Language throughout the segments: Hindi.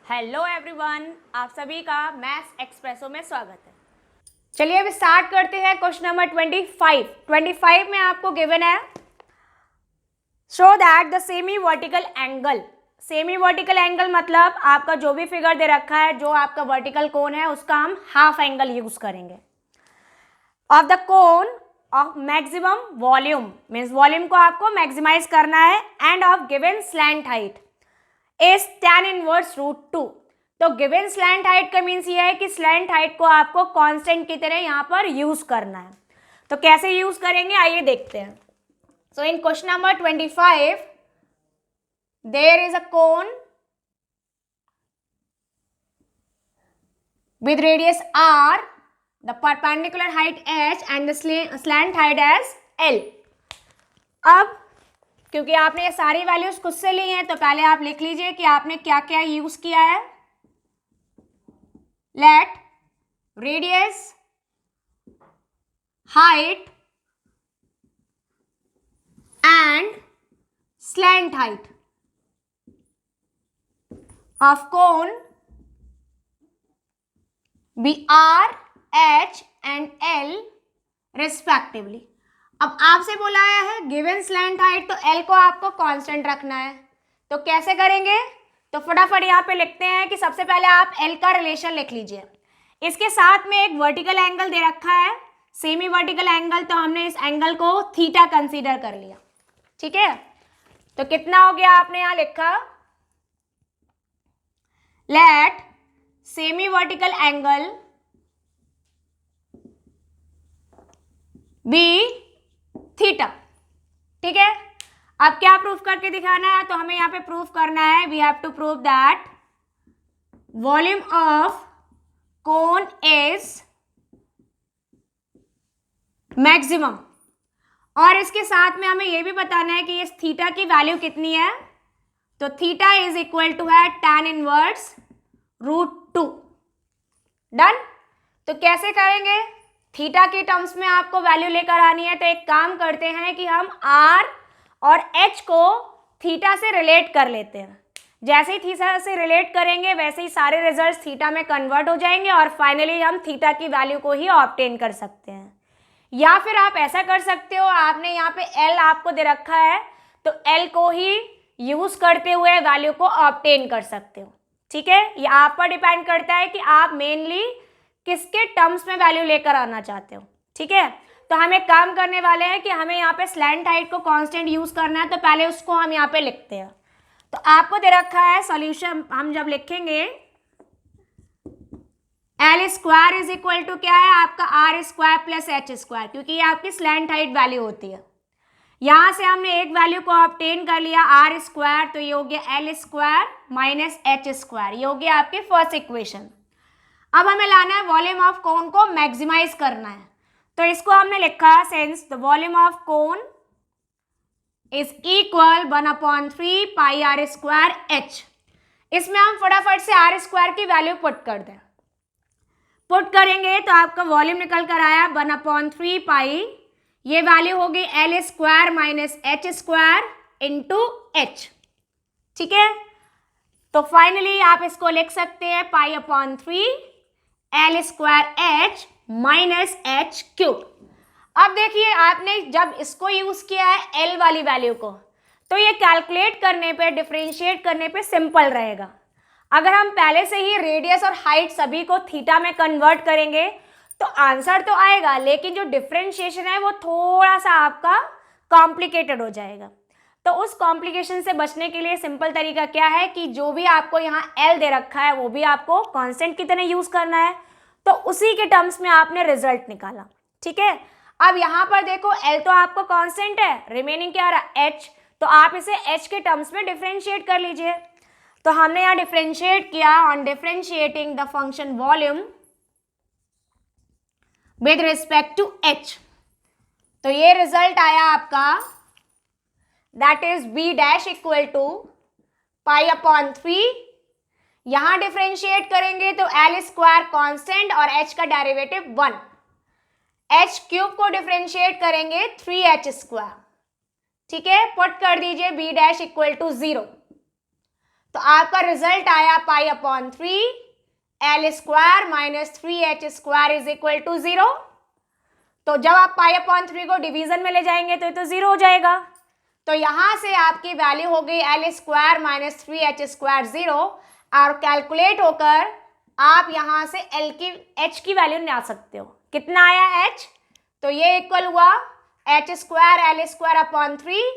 हेलो एवरीवन, आप सभी का मैथ्स एक्सप्रेसो में स्वागत है। चलिए अब स्टार्ट करते हैं क्वेश्चन नंबर 25 में आपको गिवन है show that the semi vertical angle मतलब आपका जो भी फिगर दे रखा है, जो आपका वर्टिकल कोन है उसका हम हाफ एंगल यूज करेंगे of the cone of maximum volume, means volume को आपको मैक्सिमाइज करना है end of given slant height is tan inverse √2। तो गिवन स्लैंट हाइट का मीन्स ये है कि स्लैंट हाइट को आपको कांस्टेंट की तरह यहां पर यूज करना है। तो कैसे यूज करेंगे आइए देखते हैं। So in question number 25 there is a cone with radius r, the perpendicular height h and the slant height as l। अब क्योंकि आपने ये सारी वैल्यूज खुद से ली हैं तो पहले आप लिख लीजिए कि आपने क्या क्या यूज किया है। Let radius, height and slant height of cone be r, h and l respectively. अब आपसे बोला है गिवन स्लैंट हाइट, तो एल को आपको कांस्टेंट रखना है। तो कैसे करेंगे, तो फटाफट यहाँ पे लिखते हैं कि सबसे पहले आप एल का रिलेशन लिख लीजिए। इसके साथ में एक वर्टिकल एंगल दे रखा है, सेमी वर्टिकल एंगल, तो हमने इस एंगल को थीटा कंसीडर कर लिया। ठीक है, तो कितना हो गया आपने यहाँ लिखा, let semi vertical angle be theta. ठीक है, अब क्या प्रूफ करके दिखाना है, तो हमें यहां पे प्रूफ करना है, we have to prove that volume of cone is maximum, और इसके साथ में हमें यह भी बताना है कि इस थीटा की वैल्यू कितनी है। तो थीटा इज इक्वल टू है tan इनवर्स √2। डन। तो कैसे करेंगे, थीटा के टर्म्स में आपको वैल्यू लेकर आनी है। तो एक काम करते हैं कि हम r और h को थीटा से रिलेट कर लेते हैं। जैसे ही थीटा से रिलेट करेंगे वैसे ही सारे रिजल्ट्स थीटा में कन्वर्ट हो जाएंगे और फाइनली हम थीटा की वैल्यू को ही ऑब्टेन कर सकते हैं। या फिर आप ऐसा कर सकते हो, आपने यहाँ पे l आपको दे रखा है तो l को ही यूज करते हुए वैल्यू को ऑब्टेन कर सकते हो। ठीक है, ये आप पर डिपेंड करता है कि आप मेनली किसके टर्म्स में वैल्यू लेकर आना चाहते हो। ठीक है, तो हम एक काम करने वाले हैं कि हमें यहाँ पे स्लैंट हाइट को कांस्टेंट यूज करना है, तो पहले उसको हम यहाँ पे लिखते हैं। तो आपको दे रखा है सॉल्यूशन, हम जब लिखेंगे l square is equal to क्या है आपका r square plus h square, क्योंकि ये आपकी स्लैंट हाइट वैल्यू होती है। यहां से हमने एक वैल्यू को ऑब्टेन कर लिया आर स्क्वायर, तो ये हो गया L square minus H square, ये हो गया आपकी फर्स्ट इक्वेशन। अब हमें लाना है वॉल्यूम ऑफ कोन को मैक्सिमाइज करना है, तो इसको हमने लिखा since the volume of cone is equal 1/3 pi r square h. इसमें हम फटाफट से आर स्क्वायर की वैल्यू पुट कर दें। पुट करेंगे तो आपका वॉल्यूम निकल कर आया 1/3 पाई, ये वैल्यू होगी L square minus H square into H. ठीक है, तो फाइनली आप इसको लिख सकते हैं π/3 l square h minus h cube. अब देखिए आपने जब इसको यूज किया है एल वाली वैल्यू को, तो ये कैलकुलेट करने पे, डिफरेंशिएट करने पे सिंपल रहेगा। अगर हम पहले से ही रेडियस और हाइट सभी को थीटा में कन्वर्ट करेंगे तो आंसर तो आएगा, लेकिन जो डिफरेंशिएशन है वो थोड़ा सा आपका कॉम्प्लिकेटेड हो जाएगा। तो उस कॉम्प्लिकेशन से बचने के लिए सिंपल तरीका क्या है कि जो भी आपको यहाँ एल दे रखा है वो भी आपको कांस्टेंट की तरह यूज करना है, तो उसी के टर्म्स में आपने रिजल्ट निकाला। ठीक है, अब यहाँ पर देखो एल तो आपको कांस्टेंट है, रिमेनिंग क्या रहा एच, तो आप इसे एच के टर्म्स में डिफरेंशिएट कर लीजिए। तो हमने यहाँ डिफरेंशिएट किया, on differentiating the function volume with respect to h, तो ये रिजल्ट आया आपका, that is b dash equal to π/3। यहां डिफरेंशिएट करेंगे तो एल स्क्वायर कांस्टेंट और एच का डेरिवेटिव 1, एच क्यूब को डिफरेंशिएट करेंगे 3h स्क्वायर। ठीक है, पुट कर दीजिए बी डैश इक्वल टू 0। तो तो आपका रिजल्ट आया pi upon 3 l square minus 3h square is equal to 0। तो जब आप पाई अपॉन 3 को डिवीजन में ले जाएंगे तो ये तो 0 हो जाएगा। तो यहाँ से आपकी वैल्यू हो गई L square minus 3h square 0, और कैलकुलेट होकर आप यहाँ से h की वैल्यू निकाल सकते हो। कितना आया h? तो ये इक्वल हुआ h square L square upon 3,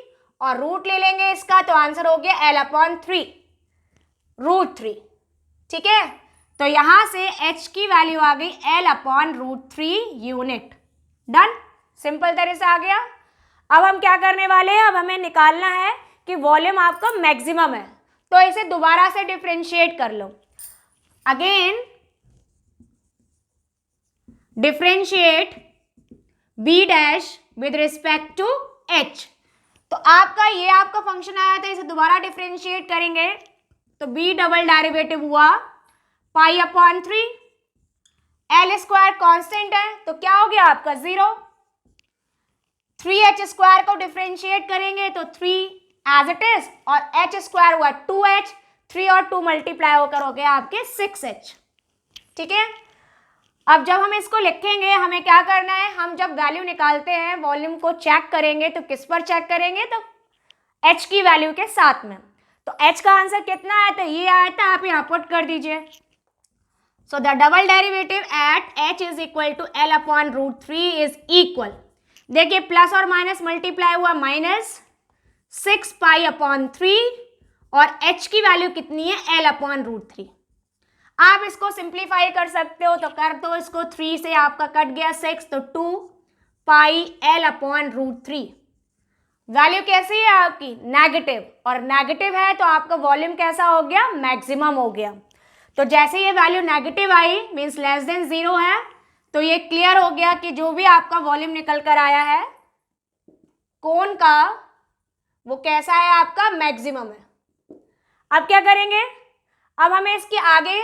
और रूट ले लेंगे इसका, तो आंसर हो गया l अपॉन 3 रूट 3। ठीक है, तो यहाँ से h की वैल्यू आ गई l upon root 3 unit. Done, simple तरह से आ गया। अब हम क्या करने वाले हैं, अब हमें निकालना है कि वॉल्यूम आपका मैक्सिमम है, तो इसे दोबारा से डिफरेंशिएट कर लो। Again differentiate b dash with respect to h। तो आपका ये आपका फंक्शन आया था, इसे दोबारा डिफरेंशिएट करेंगे तो b डबल डेरिवेटिव हुआ पाई अपॉन 3, एल स्क्वायर कॉन्स्टेंट है तो क्या हो गया आपका 0। 3h स्क्वायर को डिफरेंशिएट करेंगे तो 3 एज इट इज, और h स्क्वायर हुआ 2h, 3 और 2 मल्टीप्लाई होकर हो गया आपके 6h। ठीक है, अब जब हम इसको लिखेंगे हमें क्या करना है, हम जब वैल्यू निकालते हैं वॉल्यूम को चेक करेंगे तो किस पर चेक करेंगे, तो h की वैल्यू के साथ में। तो h का आंसर कितना आया था, ये आया था, आप यहाँ पुट कर दीजिए। So the double derivative at h is equal to l upon root 3 is equal, देखिए प्लस और माइनस मल्टीप्लाई हुआ माइनस 6 पाई अपॉन 3, और h की वैल्यू कितनी है l अपॉन रूट 3। आप इसको सिंप्लीफाई कर सकते हो तो कर दो इसको, 3 से आपका कट गया 6, तो 2 पाई l अपॉन रूट 3। वैल्यू कैसी है आपकी, नेगेटिव, और नेगेटिव है तो आपका वॉल्यूम कैसा हो गया, मैक्सिमम हो गया। तो जैसे ये value negative I means less than 0 है, तो ये क्लियर हो गया कि जो भी आपका वॉल्यूम निकल कर आया है कोन का, वो कैसा है आपका, मैक्सिमम है। अब क्या करेंगे, अब हमें इसके आगे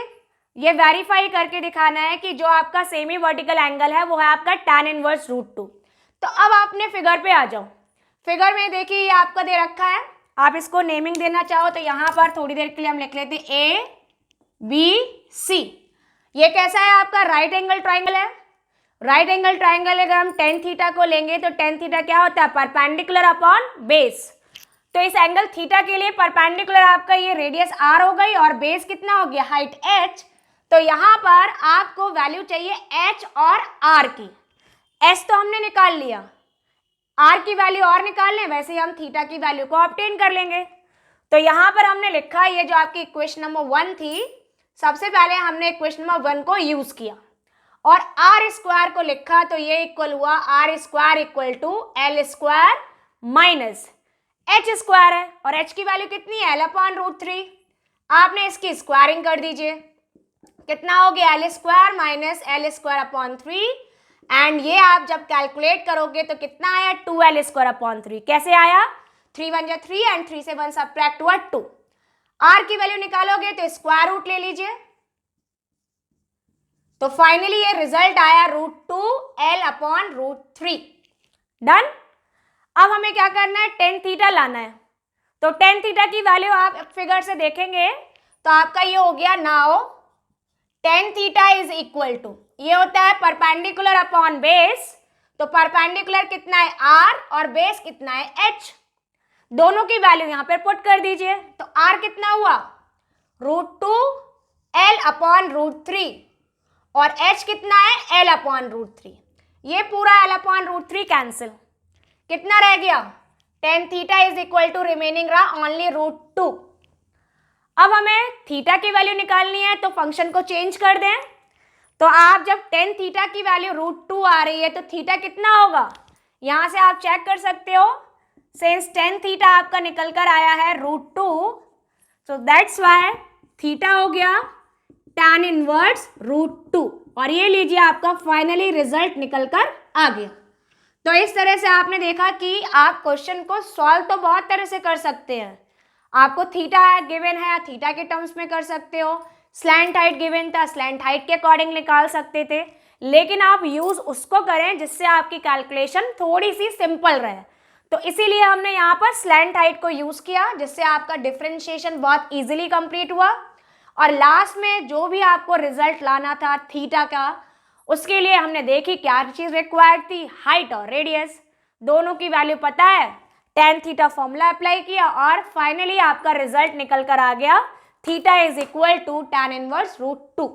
ये वेरीफाई करके दिखाना है कि जो आपका सेमी वर्टिकल एंगल है वो है आपका tan इनवर्स रूट 2। तो अब आपने फिगर पे आ जाओ। फिगर में देखिए ये आपका दे रखा है, आप इसको नेमिंग देना चाहो तो यहाँ पर थोड़ी देर के लिए हम लिख लेते हैं ABC। ये कैसा है आपका, राइट एंगल ट्राइंगल है। राइट एंगल ट्राइंगल अगर हम tan थीटा को लेंगे तो tan थीटा क्या होता है, परपेंडिकुलर अपॉन बेस। तो इस एंगल थीटा के लिए परपेंडिकुलर आपका ये रेडियस r हो गई, और बेस कितना हो गया, हाइट h। तो यहाँ पर आपको वैल्यू चाहिए h और r की। s तो हमने निकाल लिया, r की वैल्यू और निकाल लें, वैसे ही हम थीटा की वैल्यू को ऑब्टेन कर लेंगे। तो यहाँ पर हमने लिखा, ये जो आपकी इक्वेशन नंबर 1 थी, सबसे पहले हमने इक्वेशन नंबर 1 को यूज किया और r स्क्वायर को लिखा, तो ये इक्वल हुआ r square equal to l square minus h square है, और h की वैल्यू कितनी है, l अपॉन रूट 3। आपने इसकी स्क्वायरिंग कर दीजिए, कितना हो गया, l square minus l square upon 3, and ये आप जब कैलकुलेट करोगे तो कितना आया, 2l स्क्वायर अपॉन 3। कैसे आया, 3 1 जा 3 एंड 3 से 1 सब्ट्रैक्ट हुआ 2। r की वैल्यू निकालोगे तो स्क्वायर रूट ले लीजिए, तो फाइनली ये रिजल्ट आया root 2 l upon root 3। Done. अब हमें क्या करना है, tan थीटा लाना है। तो tan थीटा की वैल्यू आप फिगर से देखेंगे तो आपका ये हो गया, now tan theta is equal to, ये होता है परपेंडिकुलर अपॉन बेस। तो परपेंडिकुलर कितना है r और बेस कितना है h, दोनों की वैल्यू यहाँ पर पुट कर दीजिए। तो r कितना हुआ, रूट 2 l अपॉन रूट 3, और h कितना है l अपॉन रूट 3। ये पूरा l अपॉन रूट 3 कैंसिल, कितना रह गया, tan theta is equal to remaining रहा ओनली रूट 2। अब हमें थीटा की वैल्यू निकालनी है तो फंक्शन को चेंज कर दें। तो आप जब tan थीटा की वैल्यू रूट 2 आ रही है तो थीटा कितना होगा, यहाँ से आप चेक कर सकते हो, सिंस tan थीटा आपका निकल कर आया है root 2, so that's why theta हो गया tan इनवर्स रूट 2, और ये लीजिए आपका फाइनली रिजल्ट निकल कर आ गया। तो इस तरह से आपने देखा कि आप क्वेश्चन को सॉल्व तो बहुत तरह से कर सकते हैं। आपको थीटा गिवन है, थीटा के टर्म्स में कर सकते हो, स्लैंट हाइट गिवन था, स्लैंट हाइट के अकॉर्डिंग निकाल सकते थे, लेकिन आप यूज उसको करें जिससे आपकी कैलकुलेशन थोड़ी सी सिंपल रहे। तो इसीलिए हमने यहाँ पर स्लैंट हाइट को यूज किया, जिससे आपका डिफरेंशिएशन बहुत इजीली कंप्लीट हुआ। और लास्ट में जो भी आपको रिजल्ट लाना था थीटा का, उसके लिए हमने देखी क्या चीज रिक्वायर्ड थी, हाइट और रेडियस। दोनों की वैल्यू पता है, tan थीटा फॉर्मूला अप्लाई किया और फाइनली आपका रिजल्ट निकल कर आ गया, theta is equal to tan inverse √2।